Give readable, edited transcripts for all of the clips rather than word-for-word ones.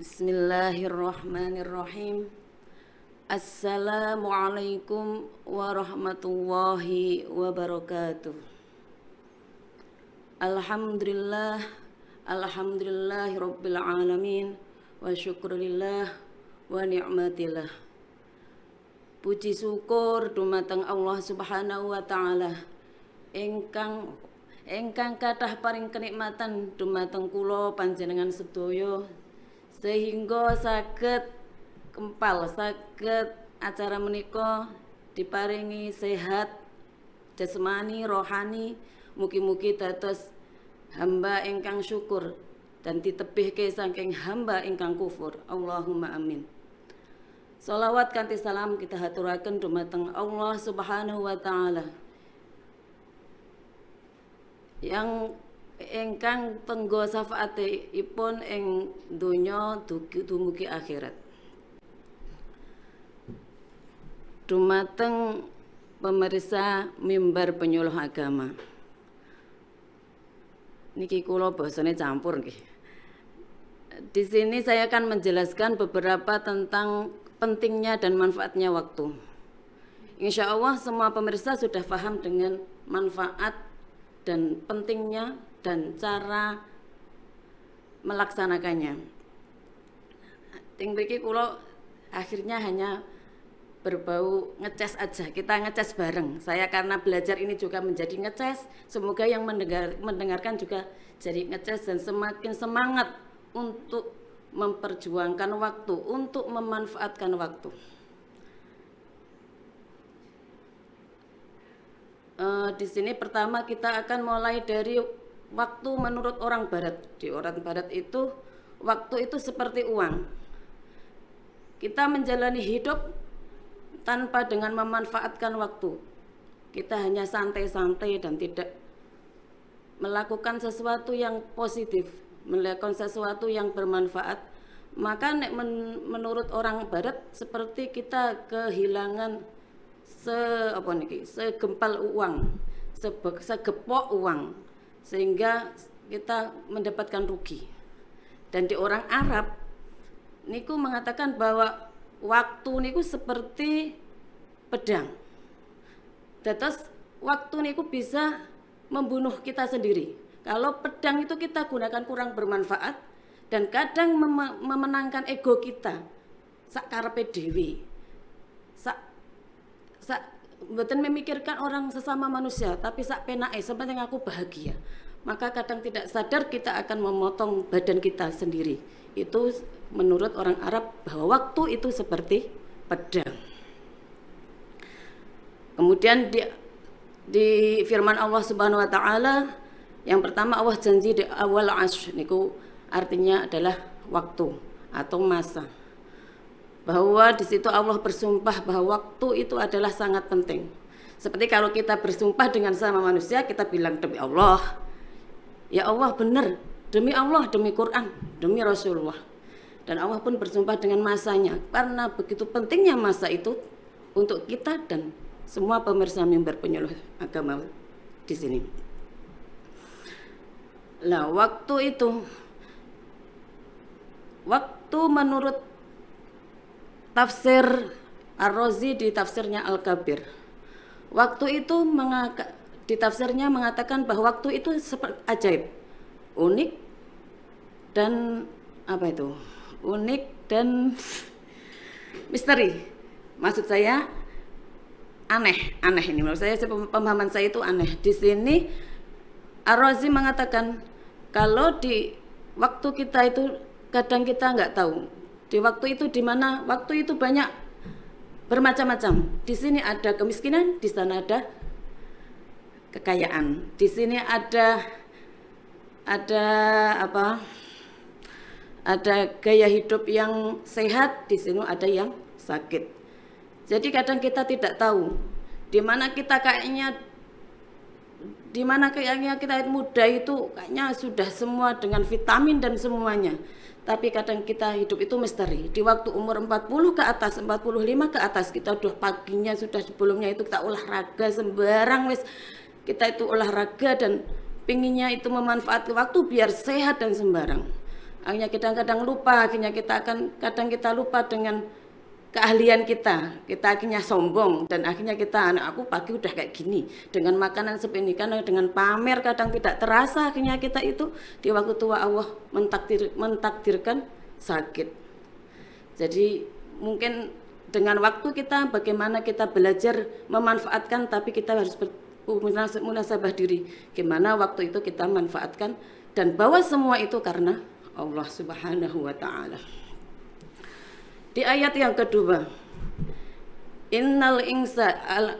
Bismillahirrahmanirrahim. Assalamualaikum warahmatullahi wabarakatuh. Alhamdulillah, alhamdulillahi rabbil alamin, wa syukurillah wa ni'matillah. Puji syukur dumateng Allah Subhanahu wa taala ingkang kathah paring kenikmatan dumateng kula panjenengan sedaya sehingga saged kempal saged acara menika diparingi sehat jasmani rohani, mugi-mugi dados hamba ingkang syukur dan ditebihke saking hamba ingkang kufur. Allahumma amin. Sholawat kanthi salam kita haturaken dumateng Allah Subhanahu wa taala yang ingkang tenggo syafaatipun ing donya dumugi akhirat. Dumateng pemirsa mimbar penyuluh agama. Niki kula basane campur nggih. Di sini saya akan menjelaskan beberapa tentang pentingnya dan manfaatnya waktu. Insya Allah semua pemirsa sudah paham dengan manfaat dan pentingnya dan cara melaksanakannya. Ting mriki kula akhirnya hanya berbau ngecas aja. Kita ngecas bareng. Saya karena belajar ini juga menjadi ngecas. Semoga yang mendengarkan juga jadi ngecas dan semakin semangat untuk memperjuangkan waktu, untuk memanfaatkan waktu. Di sini pertama kita akan mulai dari waktu menurut orang Barat. Di orang Barat itu waktu itu seperti uang. Kita menjalani hidup tanpa dengan memanfaatkan waktu. Kita hanya santai-santai dan tidak melakukan sesuatu yang positif, melakukan sesuatu yang bermanfaat. Maka menurut orang Barat seperti kita kehilangan segempal uang, segepok uang, sehingga kita mendapatkan rugi. Dan di orang Arab niku mengatakan bahwa waktu niku seperti pedang. Dados waktu niku bisa membunuh kita sendiri. Kalau pedang itu kita gunakan kurang bermanfaat dan kadang memenangkan ego kita sakarepe dhewe. Mboten memikirkan orang sesama manusia, tapi sak penake sepenting aku bahagia. Maka kadang tidak sadar kita akan memotong badan kita sendiri. Itu menurut orang Arab bahwa waktu itu seperti pedang. Kemudian di firman Allah Subhanahu wa taala yang pertama Allah janji di awal asy niku artinya adalah waktu atau masa. Bahwa di situ Allah bersumpah bahwa waktu itu adalah sangat penting. Seperti kalau kita bersumpah dengan sama manusia, kita bilang demi Allah, ya Allah benar, demi Allah, demi Quran, demi Rasulullah. Dan Allah pun bersumpah dengan masanya, karena begitu pentingnya masa itu untuk kita dan semua pemirsa mimbar penyuluh agama di sini. Nah, waktu menurut tafsir Ar-Razi di tafsirnya Al-Kabir. Waktu itu di tafsirnya mengatakan bahwa waktu itu seperti ajaib, unik dan unik dan misteri. Maksud saya aneh ini. Menurut saya pemahaman saya itu aneh. Di sini Ar-Razi mengatakan kalau di waktu kita itu kadang kita nggak tahu. Di waktu itu di mana waktu itu banyak bermacam-macam. Di sini ada kemiskinan, di sana ada kekayaan. Di sini ada gaya hidup yang sehat, di sini ada yang sakit. Jadi kadang kita tidak tahu di mana kayaknya kita muda itu kayaknya sudah semua dengan vitamin dan semuanya. Tapi kadang kita hidup itu misteri. Di waktu umur 40 ke atas, 45 ke atas, kita udah paginya sudah sebelumnya itu kita olahraga sembarang wis. Kita itu olahraga dan pinginnya itu memanfaatkan waktu biar sehat dan sembarang. Akhirnya kadang-kadang lupa, akhirnya kadang kita lupa dengan keahlian kita akhirnya sombong, dan akhirnya kita, anak aku pagi udah kayak gini dengan makanan seperti ini, karena dengan pamer kadang tidak terasa akhirnya kita itu di waktu tua Allah mentakdirkan sakit. Jadi mungkin dengan waktu kita bagaimana kita belajar memanfaatkan, tapi kita harus muhasabah diri gimana waktu itu kita manfaatkan, dan bahwa semua itu karena Allah Subhanahu wa taala. Di ayat yang kedua, innal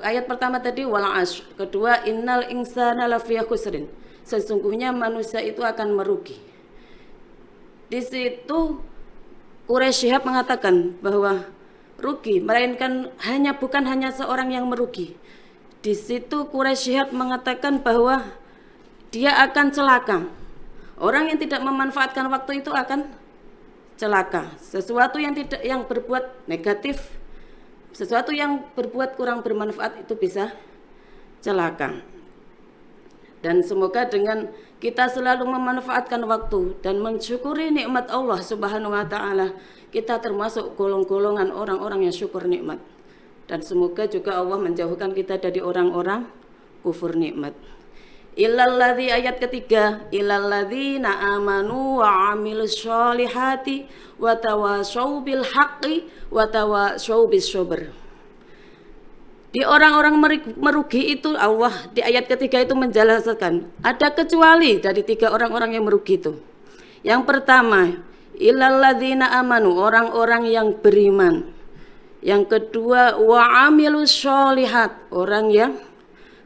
ayat pertama tadi wal asr, kedua innal insana lafi khusrin, sesungguhnya manusia itu akan merugi. Di situ Quraisy Syihab mengatakan bahwa rugi, melainkan bukan hanya seorang yang merugi. Di situ Quraisy Syihab mengatakan bahwa dia akan celaka. Orang yang tidak memanfaatkan waktu itu akan celaka. Sesuatu yang berbuat negatif, sesuatu yang berbuat kurang bermanfaat itu bisa celaka. Dan semoga dengan kita selalu memanfaatkan waktu dan mensyukuri nikmat Allah Subhanahu wa taala, kita termasuk golongan orang-orang yang syukur nikmat. Dan semoga juga Allah menjauhkan kita dari orang-orang kufur nikmat. Illalladzi, ayat ketiga, illalladzina amanu wa amilus sholihati wa tawashaw bil haqqi wa tawashaw bis sabr. Di orang-orang merugi itu Allah di ayat ketiga itu menjelaskan ada kecuali dari tiga orang-orang yang merugi itu. Yang pertama, illalladzina amanu, orang-orang yang beriman. Yang kedua, wa amilus sholihat, orang yang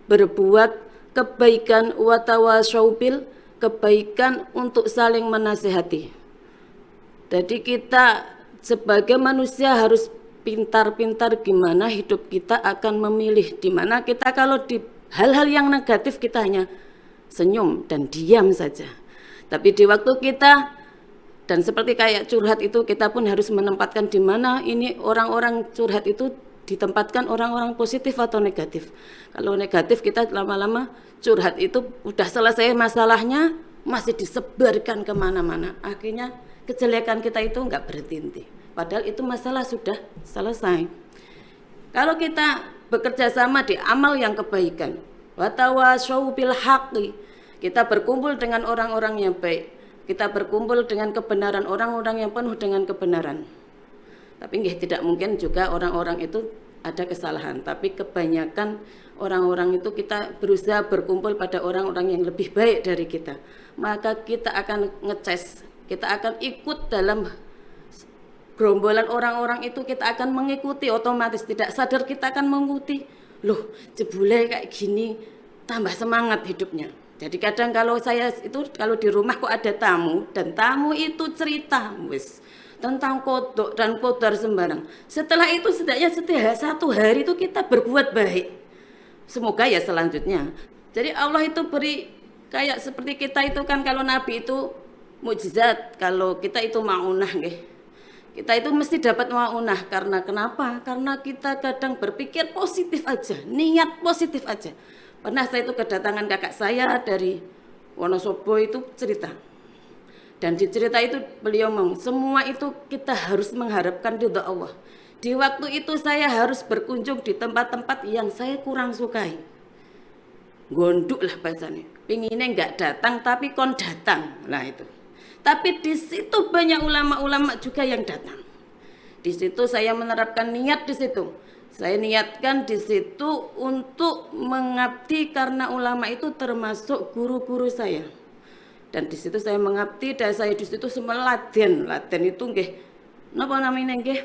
berbuat kebaikan, wa tawashaw bil, kebaikan untuk saling menasihati. Jadi kita sebagai manusia harus pintar-pintar gimana hidup kita akan memilih, dimana kita kalau di hal-hal yang negatif kita hanya senyum dan diam saja. Tapi di waktu kita, dan seperti kayak curhat itu, kita pun harus menempatkan di mana ini orang-orang curhat itu ditempatkan orang-orang positif atau negatif. Kalau negatif kita lama-lama curhat itu udah selesai masalahnya masih disebarkan kemana-mana. Akhirnya kejelekan kita itu enggak berhenti. Padahal itu masalah sudah selesai. Kalau kita bekerja sama di amal yang kebaikan, wa tawashaw bil haqqi, kita berkumpul dengan orang-orang yang baik, kita berkumpul dengan kebenaran, orang-orang yang penuh dengan kebenaran. Tapi tidak mungkin juga orang-orang itu ada kesalahan, tapi kebanyakan orang-orang itu kita berusaha berkumpul pada orang-orang yang lebih baik dari kita. Maka kita akan ngeces, kita akan ikut dalam gerombolan orang-orang itu, kita akan mengikuti otomatis, tidak sadar kita akan mengikuti. Loh, jebule kayak gini, tambah semangat hidupnya. Jadi kadang kalau saya itu kalau di rumah kok ada tamu, dan tamu itu cerita wis tentang kodok dan kodar sembarang. Setelah itu setidaknya setiap satu hari itu kita berbuat baik. Semoga ya selanjutnya. Jadi Allah itu beri kayak seperti kita itu kan, kalau Nabi itu mukjizat, kalau kita itu maunah nggih. Kita itu mesti dapat maunah, karena kenapa? Karena kita kadang berpikir positif aja, niat positif aja. Pernah saya itu kedatangan kakak saya dari Wonosobo itu cerita. Dan di cerita itu beliau ngomong, semua itu kita harus mengharapkan ridha Allah. Di waktu itu saya harus berkunjung di tempat-tempat yang saya kurang sukai. Gonduk lah bahasanya. Pinginnya enggak datang tapi kon datang. Nah itu. Tapi di situ banyak ulama-ulama juga yang datang. Di situ saya menerapkan niat di situ. Saya niatkan di situ untuk mengabdi, karena ulama itu termasuk guru-guru saya. Dan di situ saya mengabdi, dan saya di situ semua laden itu nggih napa namanya nggih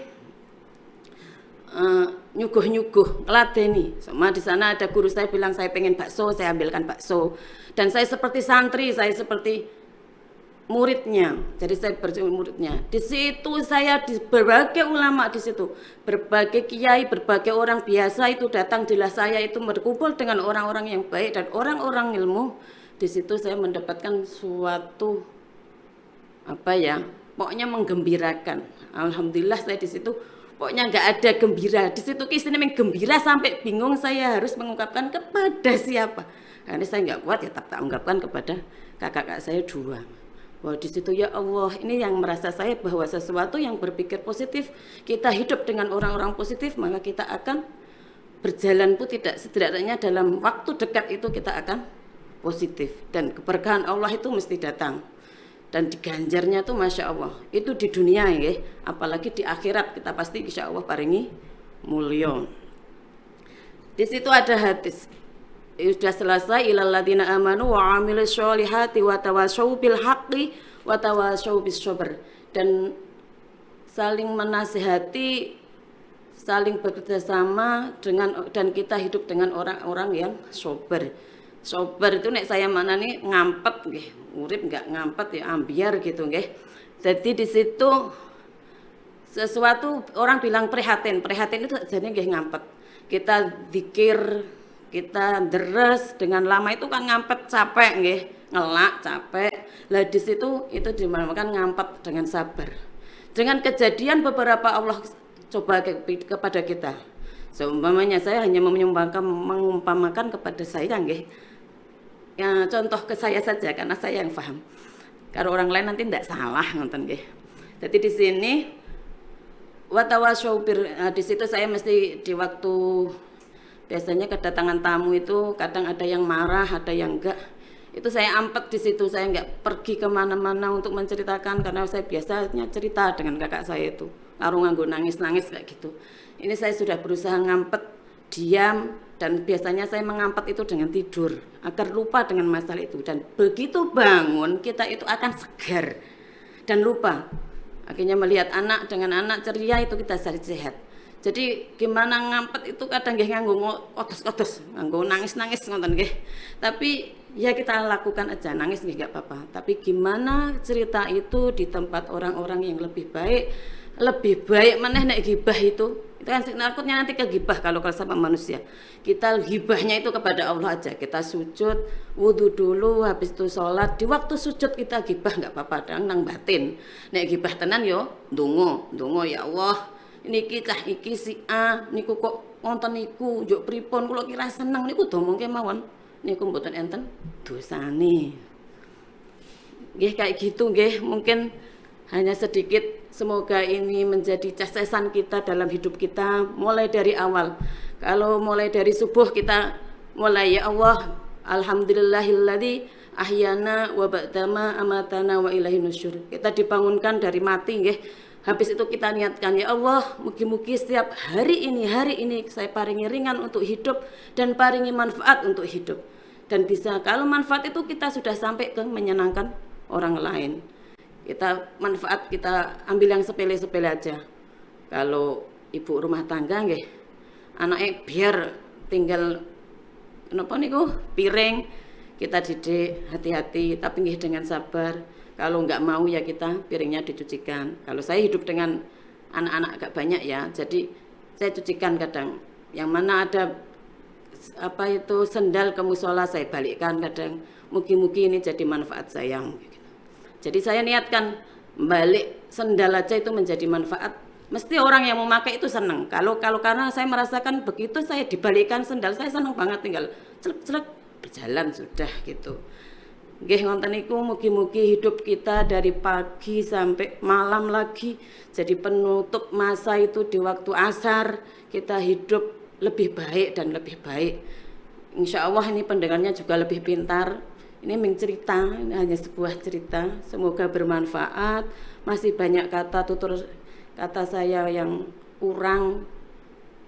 nyuguh-nyuguh ladeni. Sama di sana ada guru saya bilang saya pengen bakso, saya ambilkan bakso. Dan saya seperti santri, saya seperti muridnya. Jadi saya berjumpa muridnya. Di situ saya di berbagai ulama, di situ berbagai kiai, berbagai orang biasa itu datang di saya itu berkumpul dengan orang-orang yang baik dan orang-orang ilmu. Di situ saya mendapatkan suatu pokoknya menggembirakan. Alhamdulillah saya di situ pokoknya nggak ada gembira. Di situ istilahnya gembira sampai bingung saya harus mengungkapkan kepada siapa. Karena saya nggak kuat ya tak ungkapkan kepada kakak-kakak saya dua. Wah, di situ ya Allah, ini yang merasa saya bahwa sesuatu yang berpikir positif, kita hidup dengan orang-orang positif, maka kita akan berjalan pun tidak setidaknya dalam waktu dekat itu kita akan positif, dan keberkahan Allah itu mesti datang. Dan diganjarnya tuh Masya Allah, itu di dunia ya, apalagi di akhirat kita pasti insya Allah paringi mulya. Di situ ada hadis, sudah selesai, ilal ladzina amanu wa amilus sholihati wa tawasyaw bil haqqi wa tawasyaw bis sabr, dan saling menasihati, saling bekerja sama dengan, dan kita hidup dengan orang-orang yang sober. Sober itu nek saya mana nih ngampet nggih, urip nggak ngampet ya ambiar gitu nggih. Jadi di situ sesuatu orang bilang prihatin itu jadi nggih ngampet. Kita zikir, kita deres dengan lama itu kan ngampet capek nggih, ngelak capek. Lah di situ itu dinamakan ngampet dengan sabar. Dengan kejadian beberapa Allah coba kepada kita. Seumpamanya saya hanya mengumpamakan kepada saya nggih. Ya, contoh ke saya saja karena saya yang paham. Kalau orang lain nanti tidak salah ngoten nggih. Jadi di sini watawasyaw di situ saya mesti di waktu biasanya kedatangan tamu itu kadang ada yang marah, ada yang enggak. Itu saya ampet di situ, saya enggak pergi kemana-mana untuk menceritakan karena saya biasanya cerita dengan kakak saya itu. Karo nganggo nangis-nangis kayak gitu. Ini saya sudah berusaha ngampet, diam, dan biasanya saya mengampet itu dengan tidur agar lupa dengan masalah itu, dan begitu bangun kita itu akan segar dan lupa. Akhirnya melihat anak dengan anak ceria itu kita cari sehat. Jadi gimana ngampet itu kadang nggih nganggo otos-otos, nganggo nangis-nangis ngoten nggih. Tapi ya kita lakukan aja, nangis nggih enggak apa-apa. Tapi gimana cerita itu di tempat orang-orang yang lebih baik meneh nek gibah itu kan takutnya nanti ke gibah kalau sama manusia. Kita gibahnya itu kepada Allah aja. Kita sujud, wudu dulu, habis itu sholat. Di waktu sujud kita gibah nggak apa-apa, nang batin. Nek gibah tenan yo, ndonga ya Allah. Niki cah iki si A, niku kok wonten niku, njuk pripun kula kira seneng niku domongke mawon. Niku mboten enten dosane. Nggih kayak gitu nggih, mungkin hanya sedikit. Semoga ini menjadi casesan kita dalam hidup kita mulai dari awal. Kalau mulai dari subuh kita mulai ya Allah, alhamdulillahilladzi ahyana wa ba'dama amatana wa ilaihin nusyur. Kita dibangunkan dari mati nggih. Habis itu kita niatkan ya Allah, mugi-mugi setiap hari ini saya paringi ringan untuk hidup dan paringi manfaat untuk hidup. Dan bisa kalau manfaat itu kita sudah sampai ke menyenangkan orang lain. Kita manfaat kita ambil yang sepele-sepele aja. Kalau ibu rumah tangga nggih, anaknya biar tinggal napa niku piring, kita didik hati-hati tapi nggih dengan sabar. Kalau nggak mau ya kita piringnya dicucikan. Kalau saya hidup dengan anak-anak agak banyak ya, jadi saya cucikan kadang. Yang mana ada apa itu sendal ke musola saya balikkan kadang. Mugi-mugi ini jadi manfaat saya. Jadi saya niatkan balik sendal aja itu menjadi manfaat. Mesti orang yang memakai itu senang. Kalau karena saya merasakan begitu saya dibalikkan sendal, saya senang banget, tinggal celek-celek berjalan sudah gitu. Nggih ngoten niku, mugi-mugi hidup kita dari pagi sampai malam lagi jadi penutup masa itu di waktu asar kita hidup lebih baik dan lebih baik. Insya Allah ini pendengarnya juga lebih pintar. Ini mencerita, ini hanya sebuah cerita. Semoga bermanfaat. Masih banyak kata tutur kata saya yang kurang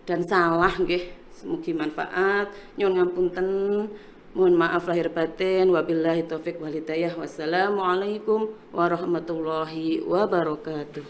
dan salah nggih. Semoga manfaat. Nyuwun ngapunten. Mohon maaf lahir batin. Wabillahi taufik wal hidayah. Wassalamualaikum warahmatullahi wabarakatuh.